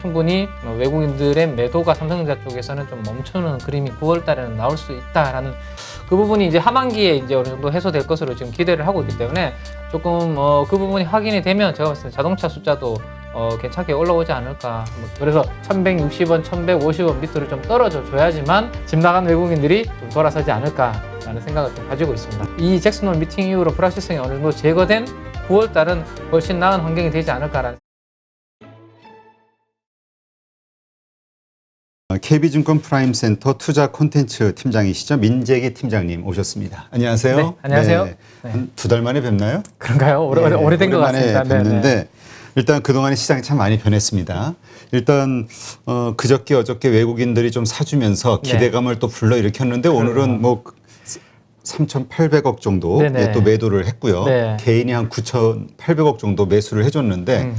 충분히 외국인들의 매도가 삼성전자 쪽에서는 좀 멈추는 그림이 9월 달에는 나올 수 있다라는 그 부분이 이제 하반기에 이제 어느 정도 해소될 것으로 지금 기대를 하고 있기 때문에 조금 그 부분이 확인이 되면 제가 봤을 때 자동차 숫자도 괜찮게 올라오지 않을까. 그래서 1160원, 1150원 밑으로 좀 떨어져 줘야지만 집 나간 외국인들이 좀 돌아서지 않을까라는 생각을 좀 가지고 있습니다. 이 잭슨홀 미팅 이후로 불확실성이 어느 정도 제거된 9월 달은 훨씬 나은 환경이 되지 않을까라는. KB증권 프라임센터 투자 콘텐츠 팀장이시죠. 민재기 팀장님 오셨습니다. 안녕하세요. 네, 안녕하세요. 네. 한 2달 만에 뵙나요? 그런가요? 오래된 것 같습니다. 뵙는데 네네. 일단 그동안에 시장이 참 많이 변했습니다. 일단 그저께 어저께 외국인들이 좀 사주면서 기대감을 또 불러일으켰는데 오늘은 뭐 3,800억 정도 또 매도를 했고요. 네. 개인이 한 9,800억 정도 매수를 해줬는데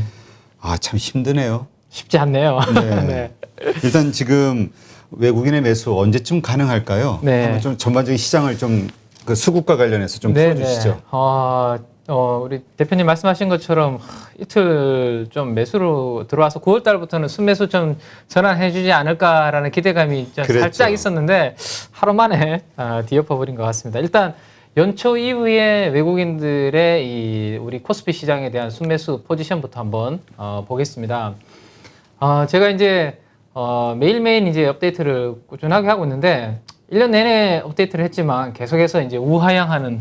참 힘드네요. 쉽지 않네요. 네. 네. 일단 지금 외국인의 매수 언제쯤 가능할까요? 네. 한번 좀 전반적인 시장을 좀 그 수급과 관련해서 좀 풀어주시죠. 우리 대표님 말씀하신 것처럼 이틀 좀 매수로 들어와서 9월 달부터는 순매수 좀 전환해주지 않을까라는 기대감이 좀 살짝 있었는데 하루 만에 뒤엎어버린 것 같습니다. 일단 연초 이후에 외국인들의 이 우리 코스피 시장에 대한 순매수 포지션부터 한번 보겠습니다. 제가 이제 매일매일 이제 업데이트를 꾸준하게 하고 있는데 1년 내내 업데이트를 했지만 계속해서 이제 우하향하는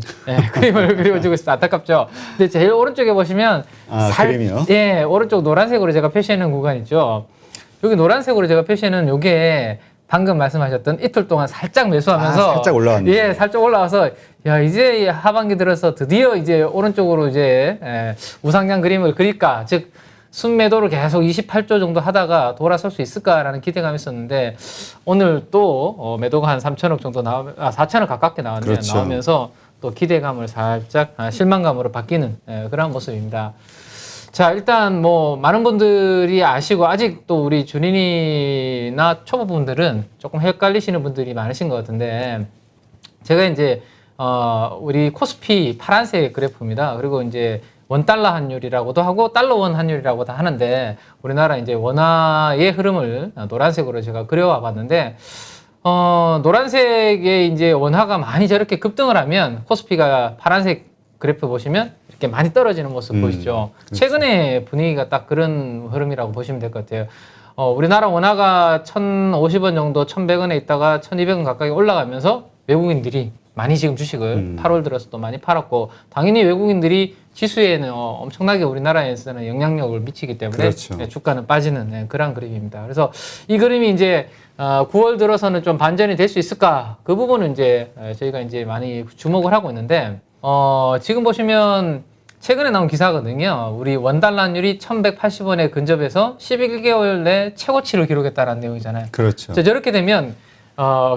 그림을 그려주고 있어서 안타깝죠. 근데 제일 오른쪽에 보시면 그림이요? 예, 오른쪽 노란색으로 제가 표시해놓은 구간 있죠. 여기 노란색으로 제가 표시해놓은 요게 방금 말씀하셨던 이틀 동안 살짝 매수하면서 살짝 올라왔네요. 예, 살짝 올라와서 야 이제 하반기 들어서 드디어 이제 오른쪽으로 이제 우상향 그림을 그릴까, 즉 순매도를 계속 28조 정도 하다가 돌아설 수 있을까라는 기대감이 있었는데 오늘 또 매도가 한 3천억 정도 4천억 가깝게 나왔네요. 그렇죠. 나오면서 또 기대감을 살짝 실망감으로 바뀌는 그런 모습입니다. 자, 일단 뭐 많은 분들이 아시고 아직 또 우리 준인이나 초보분들은 조금 헷갈리시는 분들이 많으신 것 같은데, 제가 이제 우리 코스피 파란색 그래프입니다. 그리고 이제 원달러 환율이라고도 하고 달러 원 환율이라고도 하는데, 우리나라 이제 원화의 흐름을 노란색으로 제가 그려와 봤는데, 노란색에 이제 원화가 많이 저렇게 급등을 하면 코스피가 파란색 그래프 보시면 이렇게 많이 떨어지는 모습 보이시죠? 그렇죠. 최근에 분위기가 딱 그런 흐름이라고 보시면 될 것 같아요. 우리나라 원화가 1,050원 정도, 1,100원에 있다가 1,200원 가까이 올라가면서 외국인들이 많이 지금 주식을 8월 들어서 또 많이 팔았고, 당연히 외국인들이 지수에는 엄청나게 우리나라에서는 영향력을 미치기 때문에 그렇죠. 주가는 빠지는 그런 그림입니다. 그래서 이 그림이 이제 9월 들어서는 좀 반전이 될 수 있을까? 그 부분은 이제 저희가 이제 많이 주목을 하고 있는데, 지금 보시면 최근에 나온 기사거든요. 우리 원달러 환율이 1,180원에 근접해서 11개월 내 최고치를 기록했다는 내용이잖아요. 그렇죠. 저렇게 되면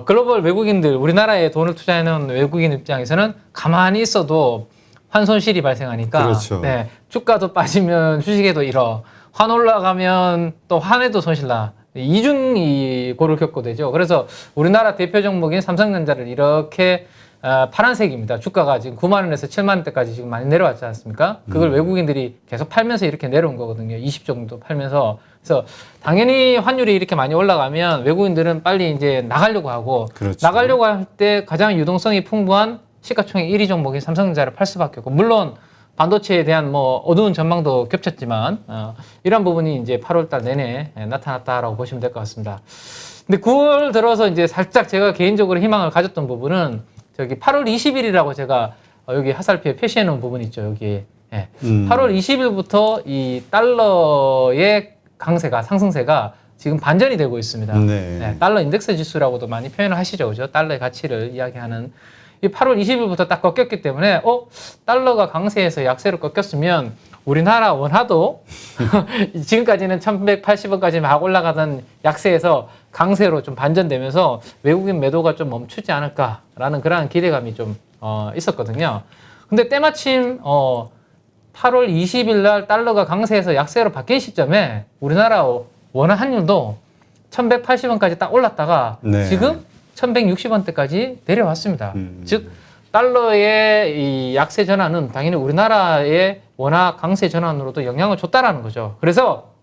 글로벌 외국인들, 우리나라에 돈을 투자해놓은 외국인 입장에서는 가만히 있어도 환손실이 발생하니까, 그렇죠. 네, 주가도 빠지면 주식에도 잃어, 환 올라가면 또 환에도 손실나, 이중 고를 겪고 되죠. 그래서 우리나라 대표 종목인 삼성전자를 이렇게 파란색입니다. 주가가 지금 9만 원에서 7만 원대까지 지금 많이 내려왔지 않습니까? 그걸 외국인들이 계속 팔면서 이렇게 내려온 거거든요. 20 정도 팔면서. 그래서 당연히 환율이 이렇게 많이 올라가면 외국인들은 빨리 이제 나가려고 하고, 그렇죠. 나가려고 할 때 가장 유동성이 풍부한 시가총액 1위 종목인 삼성전자를 팔 수밖에 없고, 물론 반도체에 대한 뭐 어두운 전망도 겹쳤지만 이런 부분이 이제 8월 달 내내 나타났다라고 보시면 될 것 같습니다. 근데 9월 들어서 이제 살짝 제가 개인적으로 희망을 가졌던 부분은 저기 8월 20일이라고 제가 여기 화살표에 표시해 놓은 부분 있죠. 여기 8월 20일부터 이 달러의 강세가, 상승세가 지금 반전이 되고 있습니다. 네. 달러 인덱스 지수라고도 많이 표현을 하시죠. 그죠? 달러의 가치를 이야기하는. 이 8월 20일부터 딱 꺾였기 때문에 달러가 강세에서 약세로 꺾였으면 우리나라 원화도 지금까지는 1,180원까지 막 올라가던 약세에서 강세로 좀 반전되면서 외국인 매도가 좀 멈추지 않을까라는 그런 기대감이 좀 있었거든요. 근데 때마침 8월 20일 날 달러가 강세에서 약세로 바뀐 시점에 우리나라 원화 환율도 1,180원까지 딱 올랐다가 지금 1,160원대까지 내려왔습니다. 즉 달러의 이 약세 전환은 당연히 우리나라의 원화 강세 전환으로도 영향을 줬다라는 거죠. 그래서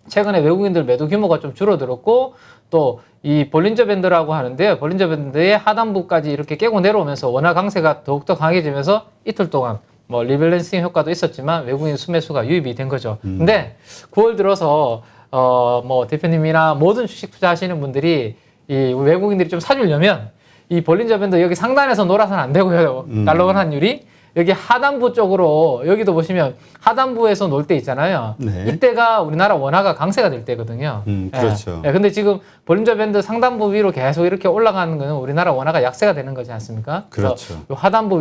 최근에 외국인들 매도 규모가 좀 줄어들었고 또 이 볼린저 밴드라고 하는데요. 볼린저 밴드의 하단부까지 이렇게 깨고 내려오면서 원화 강세가 더욱더 강해지면서 이틀 동안 뭐 리밸런싱 효과도 있었지만 외국인 수매수가 유입이 된 거죠. 근데 9월 들어서 뭐 대표님이나 모든 주식 투자하시는 분들이 이 외국인들이 좀 사주려면 이 볼린저 밴드 여기 상단에서 놀아서는 안 되고요. 달러 원 환율이 여기 하단부 쪽으로 여기도 보시면 하단부에서 놀 때 있잖아요. 네. 이때가 우리나라 원화가 강세가 될 때거든요. 그렇죠. 예, 근데 지금 볼린저 밴드 상단부 위로 계속 이렇게 올라가는 거는 우리나라 원화가 약세가 되는 거지 않습니까? 그렇죠. 요 하단부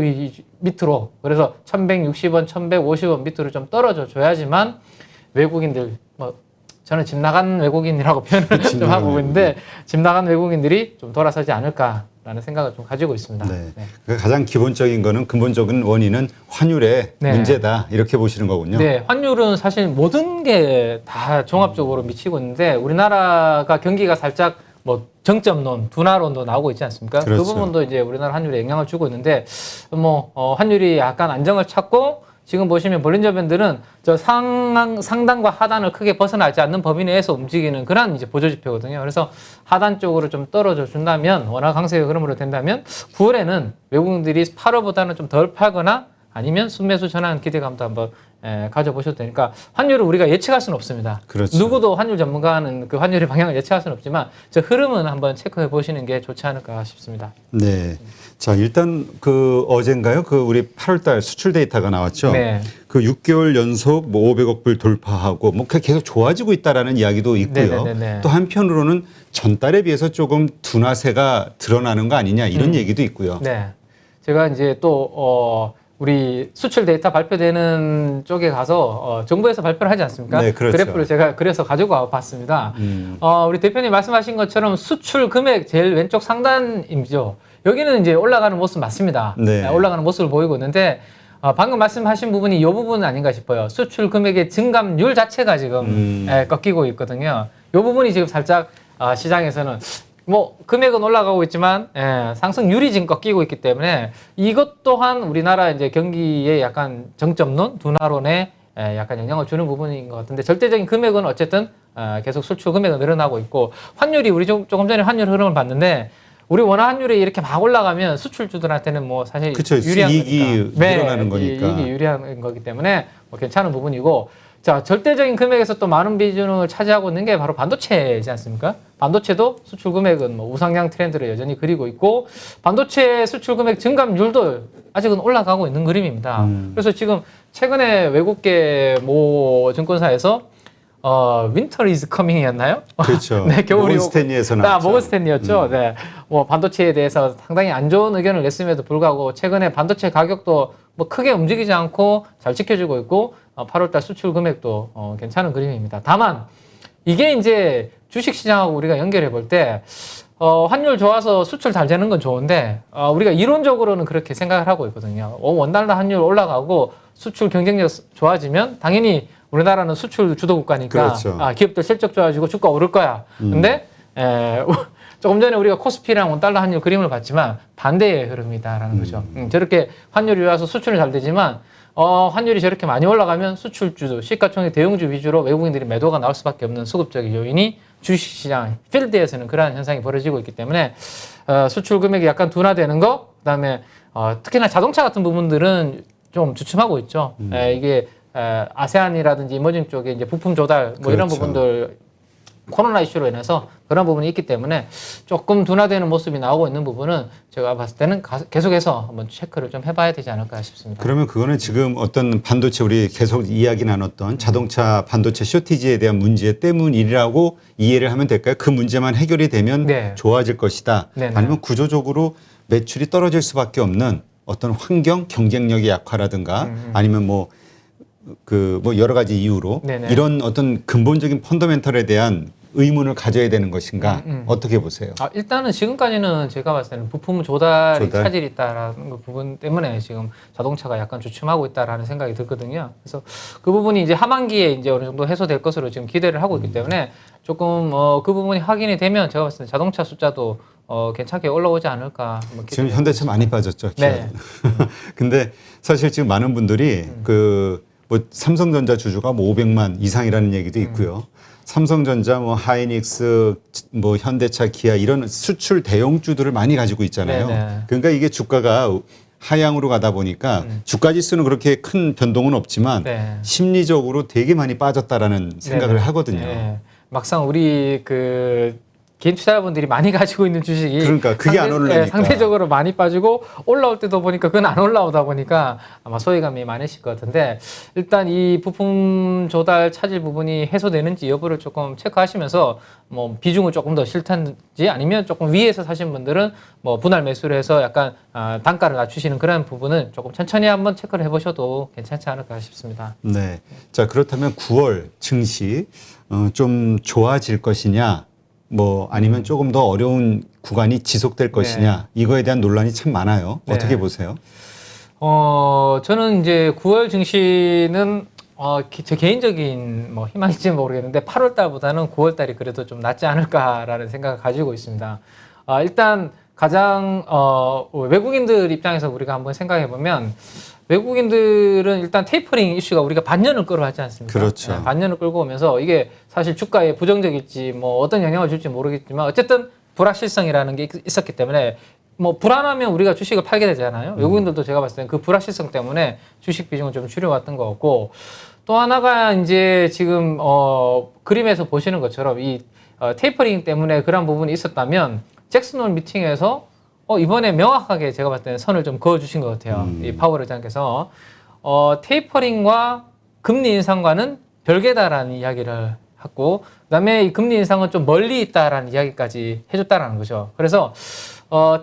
밑으로 그래서 1160원, 1150원 밑으로 좀 떨어져 줘야지만 외국인들 뭐 저는 집 나간 외국인이라고 표현을 좀 하고 있는데 집 나간 외국인들이 좀 돌아서지 않을까라는 생각을 좀 가지고 있습니다. 네. 그러니까 가장 기본적인 거는 근본적인 원인은 환율의 네. 문제다 이렇게 보시는 거군요. 네, 환율은 사실 모든 게 다 종합적으로 미치고 있는데 우리나라가 경기가 살짝 뭐 정점론, 둔화론도 나오고 있지 않습니까? 그렇죠. 그 부분도 이제 우리나라 환율에 영향을 주고 있는데 뭐 환율이 약간 안정을 찾고 지금 보시면 볼린저 밴드는 저 상단과 하단을 크게 벗어나지 않는 범위 내에서 움직이는 그런 이제 보조 지표거든요. 그래서 하단 쪽으로 좀 떨어져 준다면 원화 강세의 흐름으로 된다면 9월에는 외국인들이 8월보다는 좀 덜 팔거나 아니면 순매수 전환 기대감도 한번 가져보셔도 되니까 환율을 우리가 예측할 수는 없습니다. 그렇죠. 누구도 환율 전문가는 그 환율의 방향을 예측할 수는 없지만 저 흐름은 한번 체크해 보시는 게 좋지 않을까 싶습니다. 네. 자, 일단 그 어젠가요? 그 우리 8월 달 수출 데이터가 나왔죠. 네. 그 6개월 연속 뭐 500억 불 돌파하고 뭐 계속 좋아지고 있다라는 이야기도 있고요. 네네네네. 또 한편으로는 전달에 비해서 조금 둔화세가 드러나는 거 아니냐 이런 얘기도 있고요. 네. 제가 이제 또 우리 수출 데이터 발표되는 쪽에 가서 정부에서 발표를 하지 않습니까? 네, 그렇죠. 그래프를 제가 그래서 가지고 와 봤습니다. 우리 대표님 말씀하신 것처럼 수출 금액 제일 왼쪽 상단이죠. 여기는 이제 올라가는 모습 맞습니다. 네. 올라가는 모습을 보이고 있는데 방금 말씀하신 부분이 이 부분 아닌가 싶어요. 수출 금액의 증감률 자체가 지금 꺾이고 있거든요. 이 부분이 지금 살짝 시장에서는 뭐 금액은 올라가고 있지만 상승률이 지금 꺾이고 있기 때문에 이것 또한 우리나라 이제 경기에 약간 정점론, 둔화론에 약간 영향을 주는 부분인 것 같은데 절대적인 금액은 어쨌든 계속 수출 금액은 늘어나고 있고 환율이 우리 조금 전에 환율 흐름을 봤는데 우리 원화 환율이 이렇게 막 올라가면 수출주들한테는 뭐 사실 그쵸, 유리한 이익이 거니까. 늘어나는 거니까. 이익이 유리한 거기 때문에 뭐 괜찮은 부분이고 자 절대적인 금액에서 또 많은 비중을 차지하고 있는 게 바로 반도체이지 않습니까? 반도체도 수출 금액은 뭐 우상향 트렌드를 여전히 그리고 있고 반도체 수출 금액 증감률도 아직은 올라가고 있는 그림입니다. 그래서 지금 최근에 외국계 모 증권사에서 Winter is coming이었나요? 그렇죠. 네, 겨울이 모건 스탠리에서 나왔죠. 모건 스탠리였죠. 네, 뭐 반도체에 대해서 상당히 안 좋은 의견을 냈음에도 불구하고 최근에 반도체 가격도 뭐 크게 움직이지 않고 잘 지켜주고 있고 8월달 수출 금액도 괜찮은 그림입니다. 다만 이게 이제 주식시장하고 우리가 연결해 볼 때 환율 좋아서 수출 잘 되는 건 좋은데 우리가 이론적으로는 그렇게 생각을 하고 있거든요. 원달러 환율 올라가고 수출 경쟁력 좋아지면 당연히 우리나라는 수출 주도 국가니까 그렇죠. 기업들 실적 좋아지고 주가 오를 거야. 근데 조금 전에 우리가 코스피랑 원달러 환율 그림을 봤지만 반대의 흐름이다라는 거죠. 저렇게 환율이 좋아서 수출은 잘 되지만 환율이 저렇게 많이 올라가면 수출주, 시가총액 대형주 위주로 외국인들이 매도가 나올 수밖에 없는 수급적인 요인이 주식시장, 필드에서는 그러한 현상이 벌어지고 있기 때문에 수출 금액이 약간 둔화되는 거, 그다음에 특히나 자동차 같은 부분들은 좀 주춤하고 있죠. 이게 아세안이라든지 이머징 쪽에 이제 부품 조달 뭐 이런 그렇죠. 부분들 코로나 이슈로 인해서 그런 부분이 있기 때문에 조금 둔화되는 모습이 나오고 있는 부분은 제가 봤을 때는 계속해서 한번 체크를 좀 해봐야 되지 않을까 싶습니다. 그러면 그거는 지금 어떤 반도체 우리 계속 이야기 나눴던 자동차 반도체 쇼티지에 대한 문제 때문이라고 이해를 하면 될까요? 그 문제만 해결이 되면 네. 좋아질 것이다. 네네. 아니면 구조적으로 매출이 떨어질 수밖에 없는 어떤 환경 경쟁력의 약화라든가 아니면 뭐 여러 가지 이유로 네네. 이런 어떤 근본적인 펀더멘털에 대한 의문을 가져야 되는 것인가 어떻게 보세요? 일단은 지금까지는 제가 봤을 때는 부품 조달이 조달? 차질이 있다라는 그 부분 때문에 지금 자동차가 약간 주춤하고 있다라는 생각이 들거든요. 그래서 그 부분이 이제 하반기에 이제 어느 정도 해소될 것으로 지금 기대를 하고 있기 때문에 조금 그 부분이 확인이 되면 제가 봤을 때 자동차 숫자도 괜찮게 올라오지 않을까. 지금 현대차 많이 빠졌죠. 네. 근데 사실 지금 많은 분들이 뭐 삼성전자 주주가 뭐 500만 이상이라는 얘기도 있고요. 삼성전자, 뭐 하이닉스, 뭐 현대차, 기아 이런 수출 대형주들을 많이 가지고 있잖아요. 네네. 그러니까 이게 주가가 하향으로 가다 보니까 주가 지수는 그렇게 큰 변동은 없지만 네. 심리적으로 되게 많이 빠졌다라는 생각을 네네. 하거든요. 네. 막상 우리 그 개인 투자자분들이 많이 가지고 있는 주식이 그러니까 그게 안 오르니까. 상대적으로 많이 빠지고 올라올 때도 보니까 그건 안 올라오다 보니까 아마 소외감이 많으실 것 같은데 일단 이 부품 조달 차질 부분이 해소되는지 여부를 조금 체크하시면서 뭐 비중을 조금 더 싫다든지 아니면 조금 위에서 사신 분들은 뭐 분할 매수를 해서 약간 단가를 낮추시는 그런 부분은 조금 천천히 한번 체크를 해보셔도 괜찮지 않을까 싶습니다. 네. 자, 그렇다면 9월 증시 좀 좋아질 것이냐? 뭐 아니면 조금 더 어려운 구간이 지속될 것이냐 이거에 대한 논란이 참 많아요. 네. 어떻게 보세요? 저는 이제 9월 증시는 제 개인적인 뭐 희망일지는 모르겠는데 8월 달보다는 9월 달이 그래도 좀 낫지 않을까라는 생각을 가지고 있습니다. 일단 가장 외국인들 입장에서 우리가 한번 생각해 보면 외국인들은 일단 테이퍼링 이슈가 우리가 반년을 끌어왔지 않습니까? 그렇죠. 네, 반년을 끌고 오면서 이게 사실 주가에 부정적일지 뭐 어떤 영향을 줄지 모르겠지만 어쨌든 불확실성이라는 게 있었기 때문에 뭐 불안하면 우리가 주식을 팔게 되잖아요. 외국인들도 제가 봤을 때는 그 불확실성 때문에 주식 비중을 좀 줄여왔던 것 같고 또 하나가 이제 지금 그림에서 보시는 것처럼 이 테이퍼링 때문에 그런 부분이 있었다면 잭슨홀 미팅에서 이번에 명확하게 제가 봤을 때는 선을 좀 그어주신 것 같아요. 이 파월 의장께서 테이퍼링과 금리 인상과는 별개다라는 이야기를 했고 그다음에 이 금리 인상은 좀 멀리 있다라는 이야기까지 해줬다라는 거죠. 그래서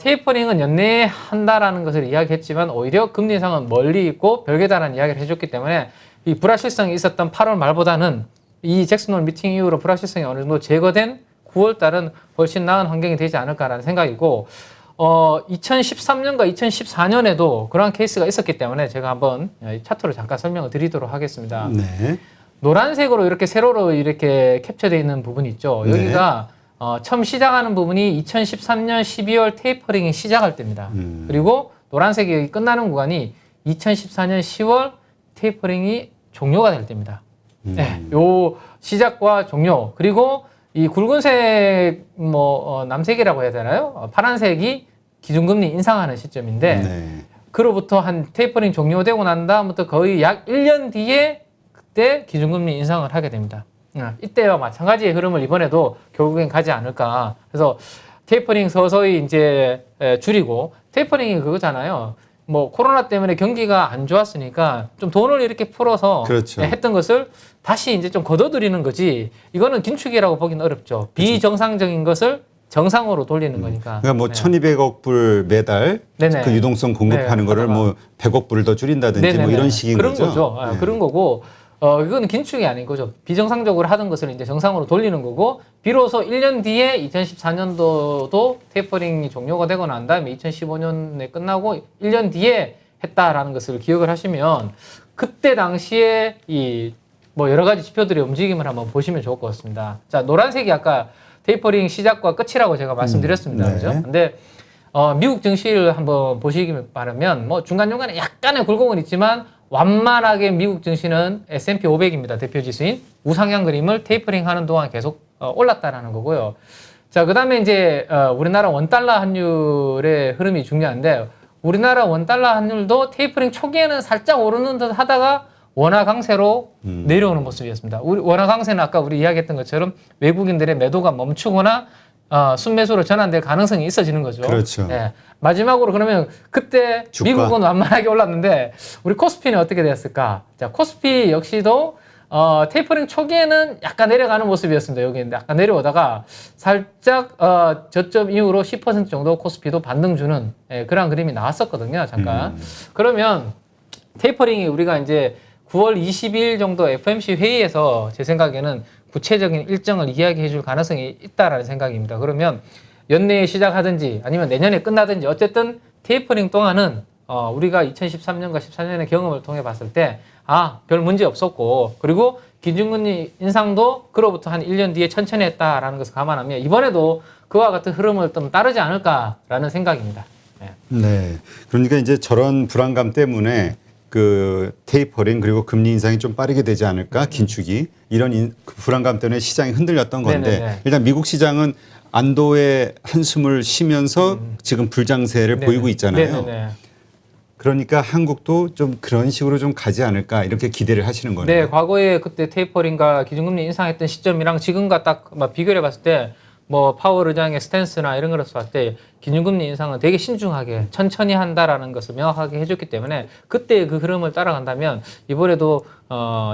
테이퍼링은 연내에 한다라는 것을 이야기했지만 오히려 금리 인상은 멀리 있고 별개다라는 이야기를 해줬기 때문에 이 불확실성이 있었던 8월 말보다는 이 잭슨홀 미팅 이후로 불확실성이 어느 정도 제거된 9월 달은 훨씬 나은 환경이 되지 않을까라는 생각이고 2013년과 2014년에도 그러한 케이스가 있었기 때문에 제가 한번 차트로 잠깐 설명을 드리도록 하겠습니다. 네. 노란색으로 이렇게 세로로 이렇게 캡처되어 있는 부분이 있죠. 네. 여기가 처음 시작하는 부분이 2013년 12월 테이퍼링이 시작할 때입니다. 그리고 노란색이 여기 끝나는 구간이 2014년 10월 테이퍼링이 종료가 될 때입니다. 네, 요 시작과 종료 그리고 이 굵은색 남색이라고 해야 되나요? 파란색이 기준금리 인상하는 시점인데 네. 그로부터 한 테이퍼링 종료되고 난 다음부터 거의 약 1년 뒤에 그때 기준금리 인상을 하게 됩니다. 이때와 마찬가지의 흐름을 이번에도 결국엔 가지 않을까. 그래서 테이퍼링 서서히 이제 줄이고 테이퍼링이 그거잖아요. 뭐 코로나 때문에 경기가 안 좋았으니까 좀 돈을 이렇게 풀어서 그렇죠. 했던 것을 다시 이제 좀 걷어들이는 거지. 이거는 긴축이라고 보기는 어렵죠. 비정상적인 것을 정상으로 돌리는 거니까. 그러니까 뭐 네. 1,200억 불 매달 네네. 그 유동성 공급하는 네, 거를 하다가. 뭐 100억 불을 더 줄인다든지 뭐 네네네. 이런 식인 그런 거죠. 거죠. 그런 거고 이건 긴축이 아닌 거죠. 비정상적으로 하던 것을 이제 정상으로 돌리는 거고 비로소 1년 뒤에 2014년도도 테이퍼링이 종료가 되고 난 다음에 2015년에 끝나고 1년 뒤에 했다라는 것을 기억을 하시면 그때 당시에 이 뭐 여러 가지 지표들의 움직임을 한번 보시면 좋을 것 같습니다. 자, 노란색이 아까 테이퍼링 시작과 끝이라고 제가 말씀드렸습니다. 네. 그죠? 근데 미국 증시를 한번 보시기 바라면 뭐 중간중간에 약간의 굴곡은 있지만 완만하게 미국 증시는 S&P 500입니다. 대표 지수인 우상향 그림을 테이퍼링 하는 동안 계속 올랐다라는 거고요. 자, 그다음에 이제 우리나라 원달러 환율의 흐름이 중요한데 우리나라 원달러 환율도 테이퍼링 초기에는 살짝 오르는 듯 하다가 원화 강세로 내려오는 모습이었습니다. 원화 강세는 아까 우리 이야기했던 것처럼 외국인들의 매도가 멈추거나 순매수로 전환될 가능성이 있어지는 거죠. 그렇죠. 네. 마지막으로 그러면 그때 주가. 미국은 완만하게 올랐는데 우리 코스피는 어떻게 됐을까? 자, 코스피 역시도 테이퍼링 초기에는 약간 내려가는 모습이었습니다. 여기 약간 내려오다가 살짝 저점 이후로 10% 정도 코스피도 반등 주는 그런 그림이 나왔었거든요. 잠깐. 그러면 테이퍼링이 우리가 이제 9월 20일 정도 FOMC 회의에서 제 생각에는 구체적인 일정을 이야기해 줄 가능성이 있다라는 생각입니다. 그러면 연내에 시작하든지 아니면 내년에 끝나든지 어쨌든 테이퍼링 동안은 우리가 2013년과 14년의 경험을 통해 봤을 때 별 문제 없었고 그리고 기준금리 인상도 그로부터 한 1년 뒤에 천천히 했다라는 것을 감안하면 이번에도 그와 같은 흐름을 좀 따르지 않을까라는 생각입니다. 네. 네. 그러니까 이제 저런 불안감 때문에 그 테이퍼링 그리고 금리 인상이 좀 빠르게 되지 않을까 긴축이 이런 그 불안감 때문에 시장이 흔들렸던 건데 네네네. 일단 미국 시장은 안도의 한숨을 쉬면서 지금 불장세를 네네. 보이고 있잖아요. 네네네. 그러니까 한국도 좀 그런 식으로 좀 가지 않을까 이렇게 기대를 하시는 거네요. 네, 과거에 그때 테이퍼링과 기준금리 인상했던 시점이랑 지금과 딱 비교해 봤을 때 뭐 파월 의장의 스탠스나 이런 거를 봤을 때 기준금리 인상은 되게 신중하게 천천히 한다라는 것을 명확하게 해줬기 때문에 그때 그 흐름을 따라간다면 이번에도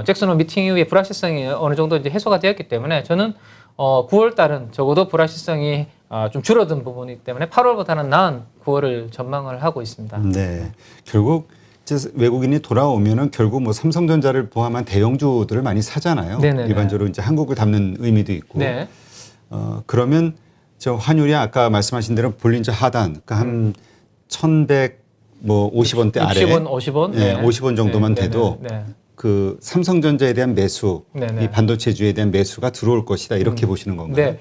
잭슨 홀 미팅 이후에 불확실성이 어느 정도 이제 해소가 되었기 때문에 저는 9월 달은 적어도 불확실성이 좀 줄어든 부분이기 때문에 8월보다는 나은 9월을 전망을 하고 있습니다. 네, 결국 이제 외국인이 돌아오면은 결국 뭐 삼성전자를 포함한 대형주들을 많이 사잖아요. 네네네. 일반적으로 이제 한국을 담는 의미도 있고. 네. 그러면 저 환율이 아까 말씀하신 대로 볼린저 하단, 그러니까 한 1,150원대 아래, 60원, 50원, 네, 50원 정도만 네, 돼도 네. 그 삼성전자에 대한 매수, 네네. 이 반도체주에 대한 매수가 들어올 것이다 이렇게 보시는 건가요? 네.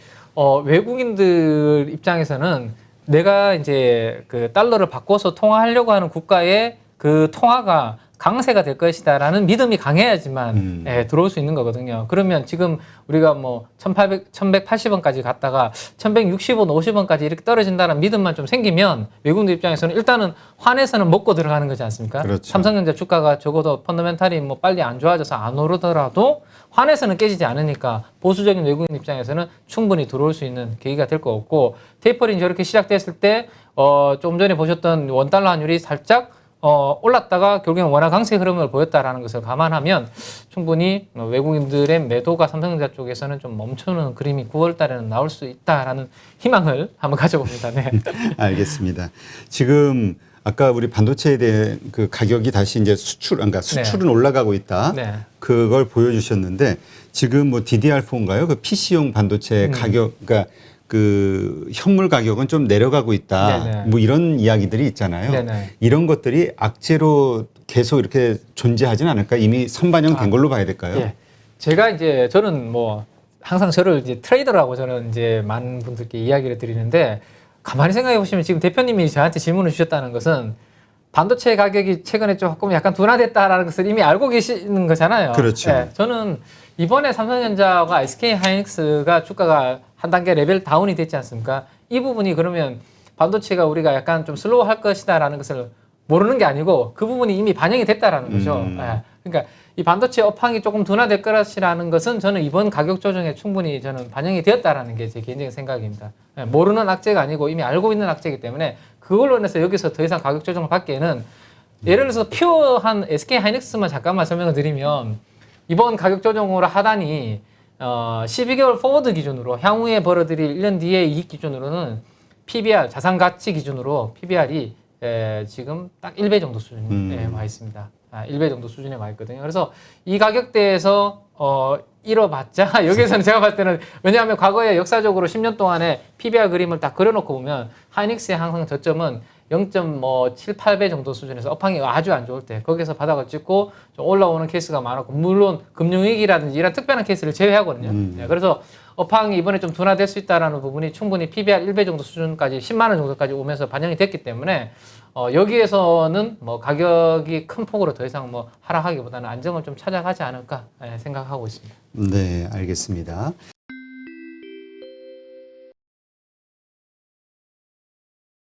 외국인들 입장에서는 내가 이제 그 달러를 바꿔서 통화하려고 하는 국가의 그 통화가 강세가 될 것이다라는 믿음이 강해야지만 들어올 수 있는 거거든요. 그러면 지금 우리가 뭐 1180원까지 갔다가 1160원, 50원까지 이렇게 떨어진다는 믿음만 좀 생기면 외국인들 입장에서는 일단은 환에서는 먹고 들어가는 거지 않습니까? 그렇죠. 삼성전자 주가가 적어도 펀더멘탈이 뭐 빨리 안 좋아져서 안 오르더라도 환에서는 깨지지 않으니까 보수적인 외국인 입장에서는 충분히 들어올 수 있는 계기가 될 것 같고 테이퍼링 저렇게 시작됐을 때 좀 전에 보셨던 원달러 환율이 살짝 올랐다가 결국에는 원화 강세 흐름을 보였다라는 것을 감안하면 충분히 외국인들의 매도가 삼성전자 쪽에서는 좀 멈추는 그림이 9월 달에는 나올 수 있다라는 희망을 한번 가져봅니다. 네. 알겠습니다. 지금 아까 우리 반도체에 대한 그 가격이 다시 이제 그러니까 수출은 올라가고 있다. 네. 그걸 보여주셨는데 지금 뭐 DDR4인가요? 그 PC용 반도체 가격, 그러니까 그 현물 가격은 좀 내려가고 있다. 네네. 뭐 이런 이야기들이 있잖아요. 네네. 이런 것들이 악재로 계속 이렇게 존재하진 않을까? 이미 선반영된 걸로 봐야 될까요? 예. 제가 이제 저는 뭐 항상 저를 이제 트레이더라고 저는 이제 많은 분들께 이야기를 드리는데 가만히 생각해 보시면 지금 대표님이 저한테 질문을 주셨다는 것은 반도체 가격이 최근에 조금 약간 둔화됐다라는 것을 이미 알고 계시는 거잖아요. 그렇죠. 예. 저는 이번에 삼성전자와 SK 하이닉스가 주가가 한 단계 레벨 다운이 됐지 않습니까? 이 부분이 그러면 반도체가 우리가 약간 좀 슬로우 할 것이다라는 것을 모르는 게 아니고 그 부분이 이미 반영이 됐다라는 거죠. 예. 그러니까 이 반도체 업황이 조금 둔화될 것이라는 것은 저는 이번 가격 조정에 충분히 저는 반영이 되었다라는 게 제 개인적인 생각입니다. 예. 모르는 악재가 아니고 이미 알고 있는 악재이기 때문에 그걸로 인해서 여기서 더 이상 가격 조정을 받기에는 예를 들어서 퓨어한 SK 하이닉스만 잠깐만 설명을 드리면 이번 가격 조정으로 하단이 12개월 포워드 기준으로 향후에 벌어들일 1년 뒤에 이익 기준으로는 PBR 자산 가치 기준으로 PBR이 지금 딱 1배 정도 수준에 와 있습니다. 1배 정도 수준에 와 있거든요. 그래서 이 가격대에서 잃어봤자 여기에서는 제가 봤을 때는 왜냐하면 과거에 역사적으로 10년 동안에 PBR 그림을 딱 그려놓고 보면 하이닉스의 항상 저점은 0.7, 8배 정도 수준에서 업황이 아주 안 좋을 때 거기서 바닥을 찍고 좀 올라오는 케이스가 많았고 물론 금융위기라든지 이런 특별한 케이스를 제외하거든요. 네, 그래서 업황이 이번에 좀 둔화될 수 있다는 부분이 충분히 PBR 1배 정도 수준까지 10만 원 정도까지 오면서 반영이 됐기 때문에 여기에서는 뭐 가격이 큰 폭으로 더 이상 뭐 하락하기보다는 안정을 좀 찾아가지 않을까 생각하고 있습니다. 네, 알겠습니다.